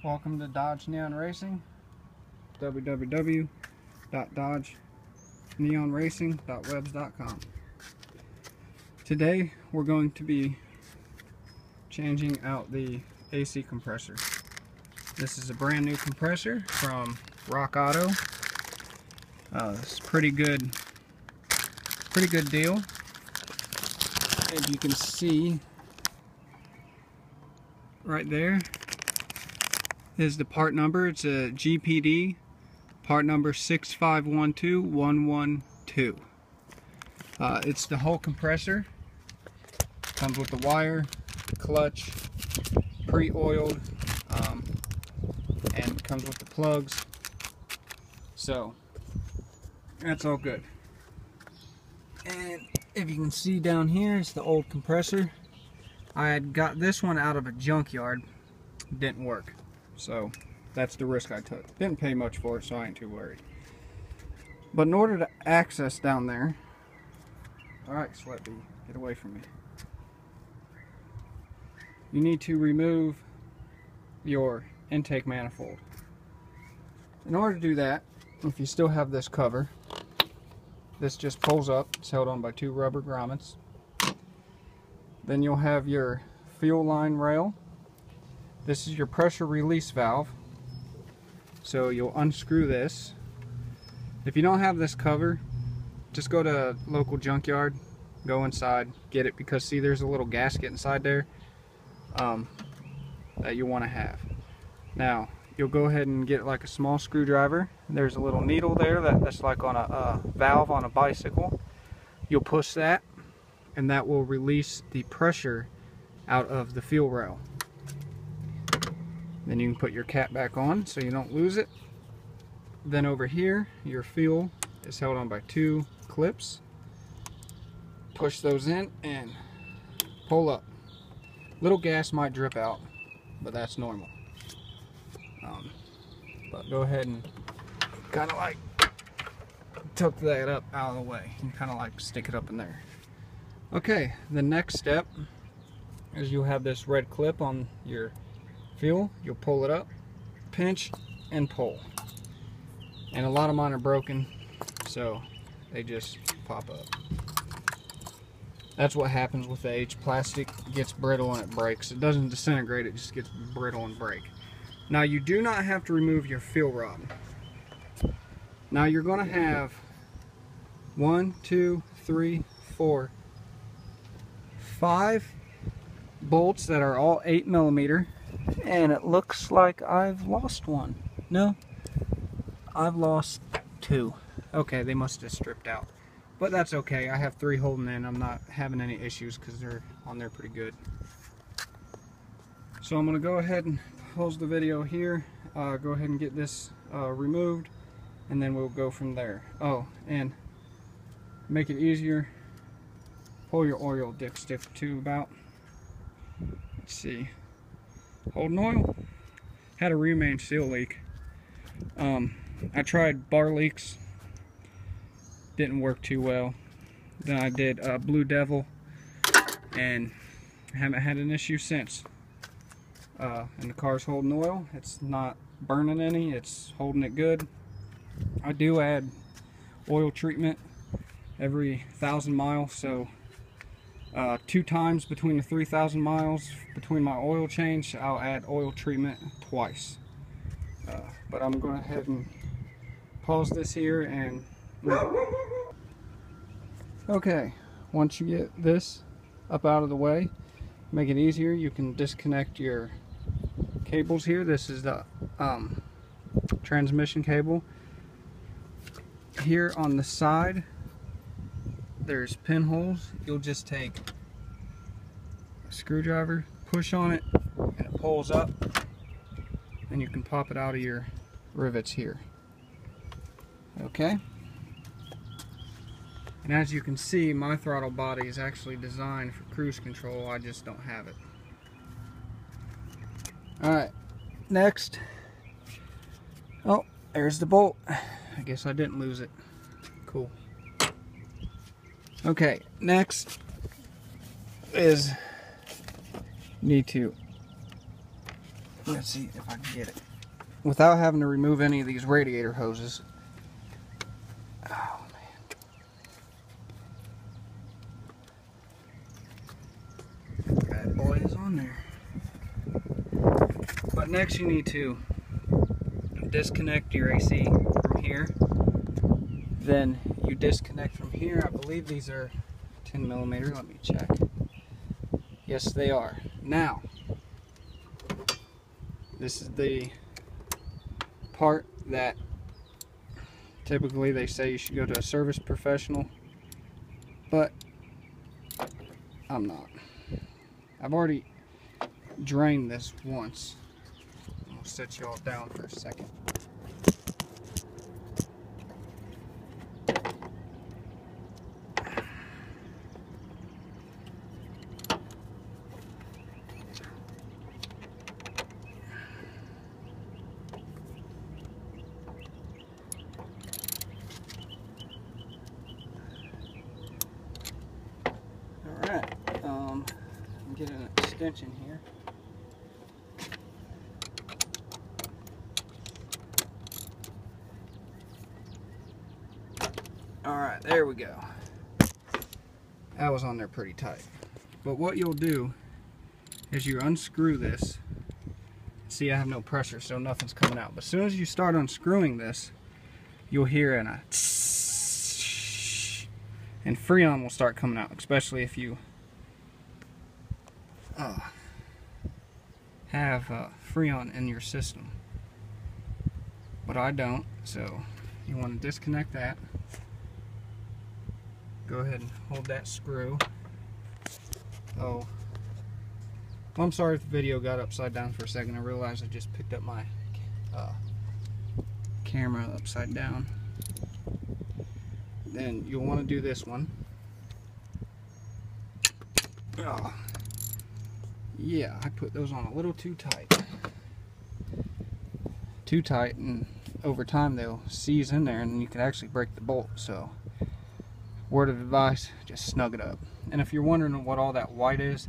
Welcome to Dodge Neon Racing. www.dodgeneonracing.webs.com. Today we're going to be changing out the AC compressor. This is a brand new compressor from Rock Auto. It's pretty good deal. As you can see right there is the part number. It's a GPD part number 6512112. It's the whole compressor. Comes with the wire, clutch, pre-oiled, and comes with the plugs. So that's all good. And if you can see down here, it's the old compressor. I had got this one out of a junkyard. Didn't work. So that's the risk I took. Didn't pay much for it, so I ain't too worried. But in order to access down there, alright, Sweatbee, get away from me. You need to remove your intake manifold. In order to do that, if you still have this cover, this just pulls up. It's held on by two rubber grommets. Then you'll have your fuel line rail. This is your pressure release valve. So you'll unscrew this. If you don't have this cover, just go to a local junkyard, go inside, get it, because see, there's a little gasket inside there that you want to have. Now you'll go ahead and get like a small screwdriver. There's a little needle there that's like on a valve on a bicycle. You'll push that, and that will release the pressure out of the fuel rail. Then you can put your cap back on so you don't lose it. Then over here, your fuel is held on by two clips. Push those in and pull up. Little gas might drip out, but that's normal. But go ahead and kind of like tuck that up out of the way and kind of like stick it up in there. Okay, the next step is you'll have this red clip on your fuel. You'll pull it up, pinch, and pull. And a lot of mine are broken, so they just pop up. That's what happens with age. Plastic gets brittle and it breaks. It doesn't disintegrate, it just gets brittle and break. Now you do not have to remove your fuel rod. Now you're going to have 1, 2, 3, 4, 5 bolts that are all 8mm, and it looks like I've lost one. No, I've lost 2. Okay, they must have stripped out, but that's okay. I have 3 holding in. I'm not having any issues because they're on there pretty good. So I'm going to go ahead and pause the video here, go ahead and get this removed, and then we'll go from there. Oh, and make it easier, pull your oil dipstick tube out. Let's see, holding oil. Had a rear seal leak. I tried bar leaks, didn't work too well. Then I did Blue Devil, and haven't had an issue since. And the car's holding oil. It's not burning any, it's holding it good. I do add oil treatment every 1,000 miles, so 2 times between the 3,000 miles between my oil change, I'll add oil treatment twice. But I'm going to ahead and pause this here and okay, once you get this up out of the way, make it easier, you can disconnect your cables here. This is the transmission cable. Here on the side there's pinholes. You'll just take a screwdriver, push on it, and it pulls up, and you can pop it out of your rivets here. Okay, and as you can see, my throttle body is actually designed for cruise control. I just don't have it. Alright, next, oh, there's the bolt. I guess I didn't lose it. Cool. Okay, next is need to Let's see if I can get it without having to remove any of these radiator hoses. Oh man, bad boy is on there. But next you need to disconnect your AC from here. Then you disconnect from here. I believe these are 10 millimeter. Let me check. Yes, they are. Now, this is the part that typically they say you should go to a service professional, but I'm not. I've already drained this once. I'll set you all down for a second. Alright, I'm getting an extension here. Alright, there we go. That was on there pretty tight. But what you'll do is you unscrew this. See, I have no pressure, so nothing's coming out. But as soon as you start unscrewing this, you'll hear a tss, and Freon will start coming out, especially if you have Freon in your system. But I don't, so you want to disconnect that. Go ahead and hold that screw. Oh, I'm sorry if the video got upside down for a second. I realized I just picked up my camera upside down. Then you'll want to do this one. Oh, yeah, I put those on a little too tight. Too tight, and over time they'll seize in there and you can actually break the bolt. So, word of advice, just snug it up. And if you're wondering what all that white is,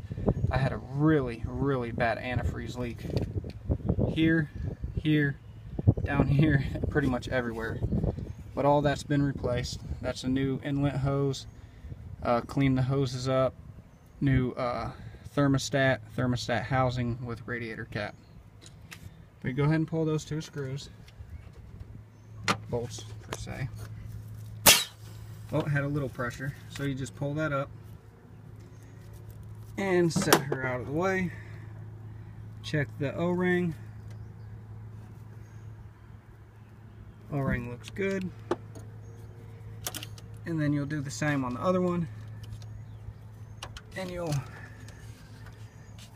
I had a really, really bad antifreeze leak. Here, down here, pretty much everywhere. But all that's been replaced. That's a new inlet hose. Clean the hoses up. New thermostat housing with radiator cap. We go ahead and pull those two screws. Bolts, per se. Oh, it had a little pressure. So you just pull that up. And set her out of the way. Check the O-ring. O-ring looks good. And then you'll do the same on the other one. And you'll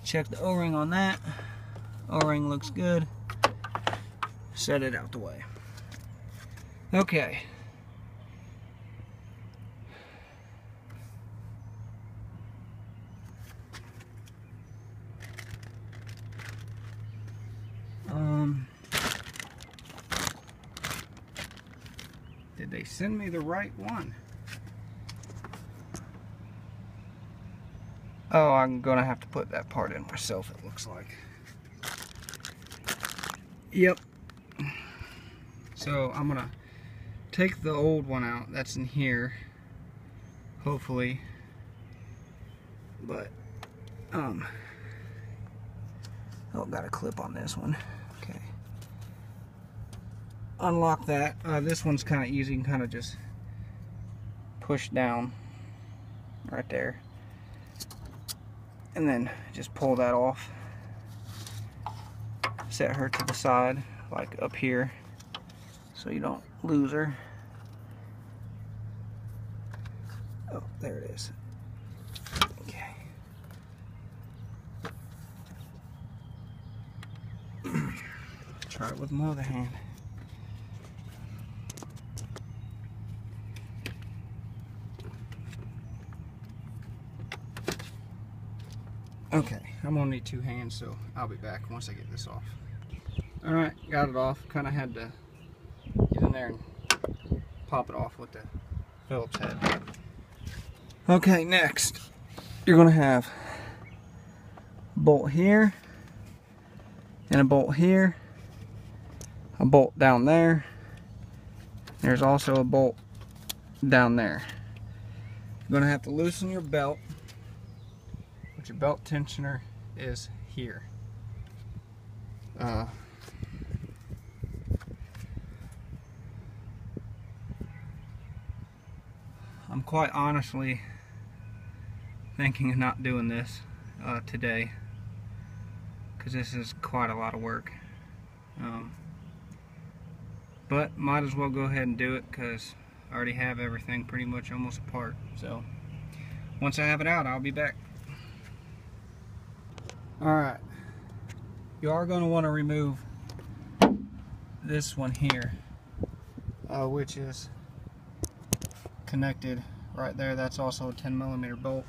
check the O-ring on that. O-ring looks good. Set it out the way. Okay. Did they send me the right one? Oh, I'm gonna have to put that part in myself, it looks like. Yep. So I'm gonna take the old one out that's in here, hopefully. But oh, got a clip on this one. Okay. Unlock that. This one's kind of easy. You can kind of just push down right there, and then just pull that off. Set her to the side, like up here, so you don't lose her. Oh, there it is. Okay. Try it with my other hand. Okay, I'm gonna need two hands, so I'll be back once I get this off. Alright, got it off. Kind of had to get in there and pop it off with the Phillips head. Okay, next, you're gonna have bolt here, and a bolt here, a bolt down there. There's also a bolt down there. You're gonna have to loosen your belt, but your belt tensioner is here. I'm quite honestly thinking of not doing this today, because this is quite a lot of work. But might as well go ahead and do it, because I already have everything pretty much almost apart. So once I have it out, I'll be back. Alright, you are going to want to remove this one here, which is connected right there. That's also a 10mm bolt.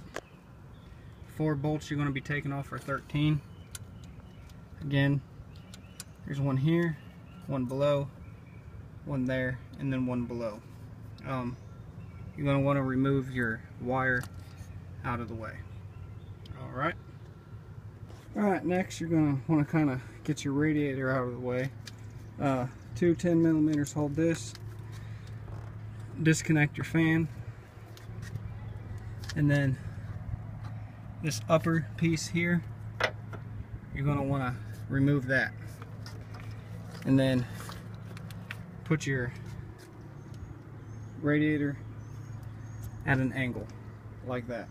4 bolts you're going to be taking off are 13. Again, there's one here, one below, one there, and then one below. You're going to want to remove your wire out of the way. Alright, next you're going to want to kind of get your radiator out of the way. 2 10mm hold this. Disconnect your fan, and then this upper piece here, you're going to want to remove that, and then put your radiator at an angle like that.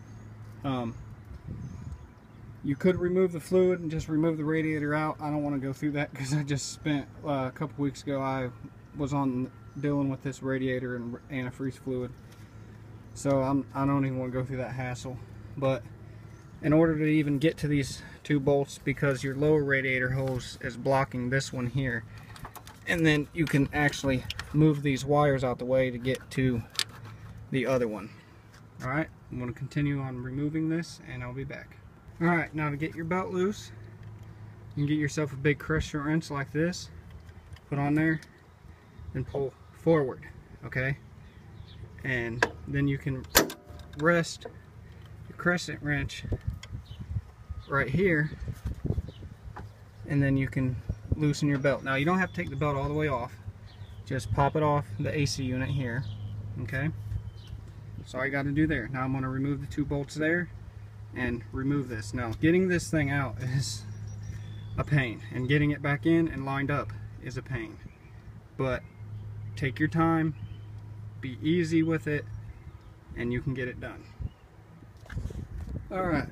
You could remove the fluid and just remove the radiator out. I don't want to go through that, because I just spent a couple weeks ago, I was on dealing with this radiator and antifreeze fluid, so I don't even want to go through that hassle. But in order to even get to these 2 bolts, because your lower radiator hose is blocking this one here, and then you can actually move these wires out the way to get to the other one. Alright, I'm going to continue on removing this, and I'll be back. Alright, now to get your belt loose, you can get yourself a big crescent wrench like this, put on there, and pull forward, okay? And then you can rest your crescent wrench right here, and then you can loosen your belt. Now you don't have to take the belt all the way off, just pop it off the AC unit here, okay? That's all you got to do there. Now I'm going to remove the 2 bolts there and remove this. Now getting this thing out is a pain, and getting it back in and lined up is a pain, but take your time, be easy with it, and you can get it done. Alright,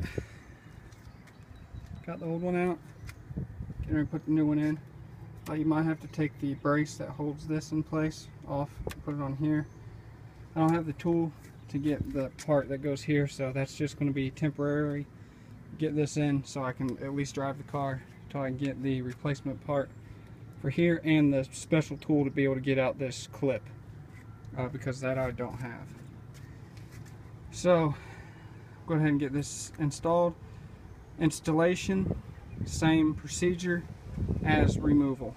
got the old one out, getting ready to put the new one in. You might have to take the brace that holds this in place off, put it on here. I don't have the tool to get the part that goes here, so that's just going to be temporary. Get this in so I can at least drive the car until I can get the replacement part for here, and the special tool to be able to get out this clip, because that I don't have. So go ahead and get this installed. Installation, same procedure as removal.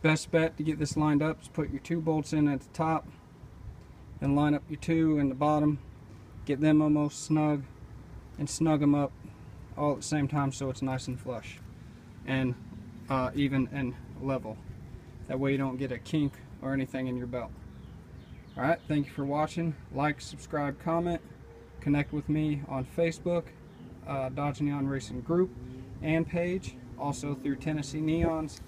Best bet to get this lined up is put your 2 bolts in at the top, then line up your 2 in the bottom, get them almost snug, and snug them up all at the same time so it's nice and flush and even and level. That way you don't get a kink or anything in your belt. Alright, thank you for watching. Like, subscribe, comment, connect with me on Facebook, Dodge Neon Racing group and page, also through Tennessee Neons,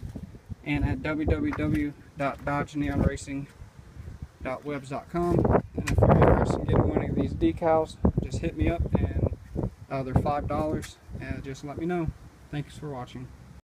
and at www.dodgeneonracing.webs.com. And if you're interested in getting one of these decals, just hit me up, and they're $5, and just let me know. Thanks for watching.